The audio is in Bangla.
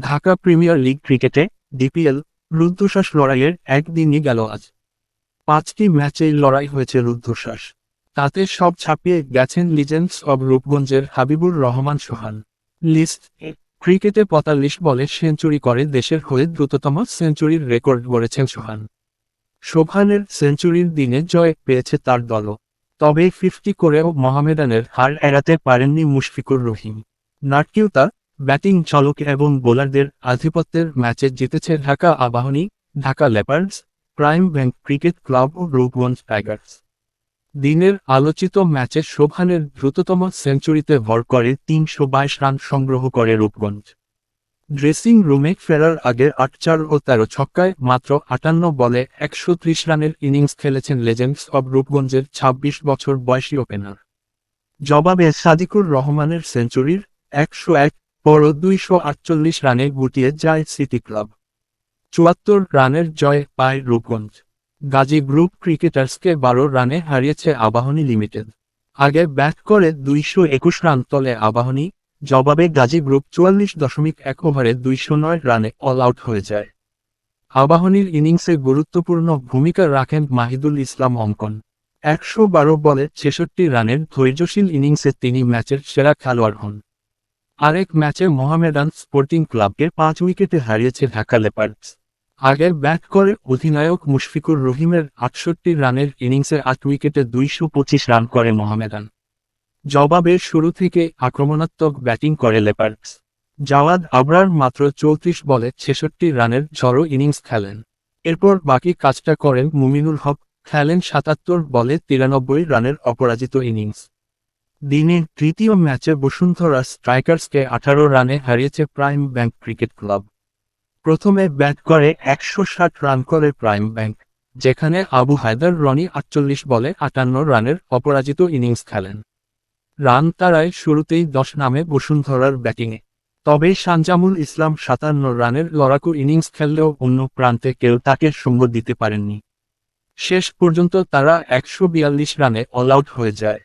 ঢাকা প্রিমিয়ার লিগ ক্রিকেটে ডিপিএল রুদ্ধশ্বাস লড়াইয়ের একদিনই গেল আজ। 5টি ম্যাচেই লড়াই হয়েছে রুদ্ধশ্বাস। তাতে সব ছাপিয়ে গেছেন লিজেন্ডস অব রূপগঞ্জের হাবিবুর রহমান সোহান। লিস্ট এ ক্রিকেটে 45 বলে সেঞ্চুরি করে দেশের হয়ে দ্রুততম সেঞ্চুরির রেকর্ড গড়েছেন সোহান। সোহানের সেঞ্চুরির দিনে জয় পেয়েছে তার দলও। তবে 50 করেও মোহামেডানের হার এড়াতে পারেননি মুশফিকুর রহিম। নাটকিউতা ব্যাটিং চালক এবং বোলারদের আধিপত্যের ম্যাচে জিতেছে Dhaka Abahani, Dhaka leopards, prime bank cricket club ও রূপগঞ্জ টাইগার্স। দিনের আলোচিত ম্যাচে সোহানের দ্রুততম সেঞ্চুরিতে ভর করে 322 রান সংগ্রহ করে রূপগঞ্জ। ড্রেসিং রুমে ফেরার আগে 8-4 ও 13 ছক্কায় মাত্র 58 বলে 130 রানের ইনিংস খেলেছেন লেজেন্ডস অব রূপগঞ্জের 26 বছর বয়সী ওপেনার। জবাবে সাদিকুর রহমানের সেঞ্চুরির 101 পর 248 রানে গুটিয়ে যায় সিটি ক্লাব। 74 রানের জয় পায় রূপগঞ্জ। গাজী গ্রুপ ক্রিকেটার্সকে 12 রানে হারিয়েছে আবাহনী লিমিটেড। আগে ব্যাট করে 221 রান তোলে আবাহনী, জবাবে গাজী গ্রুপ 44.1 ওভারে 209 রানে অল আউট হয়ে যায়। আবাহনীর ইনিংসে গুরুত্বপূর্ণ ভূমিকা রাখেন মাহিদুল ইসলাম অঙ্কন। 112 বলে 66 রানের ধৈর্যশীল ইনিংসে তিনি ম্যাচের সেরা খেলোয়াড় হন। আরেক ম্যাচে মোহামেডান স্পোর্টিং ক্লাবকে 5 উইকেটে হারিয়েছে ঢাকা লেপার্ডস। আগে ব্যাট করে অধিনায়ক মুশফিকুর রহিমের 68 রানের ইনিংসে 8 উইকেটে 225 রান করে মোহামেডান। জবাবের শুরু থেকে আক্রমণাত্মক ব্যাটিং করে লেপার্ডস। জাওয়াদ আবরার মাত্র 34 বলে 66 রানের ঝড়ো ইনিংস খেলেন। এরপর বাকি কাজটা করেন মুমিনুল হক, খেলেন 77 বলে 93 রানের অপরাজিত ইনিংস। দিনের তৃতীয় ম্যাচে বসুন্ধরা স্ট্রাইকার্সকে 18 রানে হারিয়েছে প্রাইম ব্যাংক ক্রিকেট ক্লাব। প্রথমে ব্যাট করে 160 রান করে প্রাইম ব্যাংক, যেখানে আবু হায়দার রনি 48 বলে 58 রানের অপরাজিত ইনিংস খেলেন। রান তাড়ায় শুরুতেই 10 নামে বসুন্ধরার ব্যাটিংয়ে। তবে শানজামুল ইসলাম 57 রানের লড়াকু ইনিংস খেললেও অন্য প্রান্তে কেউ তাকে সঙ্গ দিতে পারেননি। শেষ পর্যন্ত তারা 142 রানে অল আউট হয়ে যায়।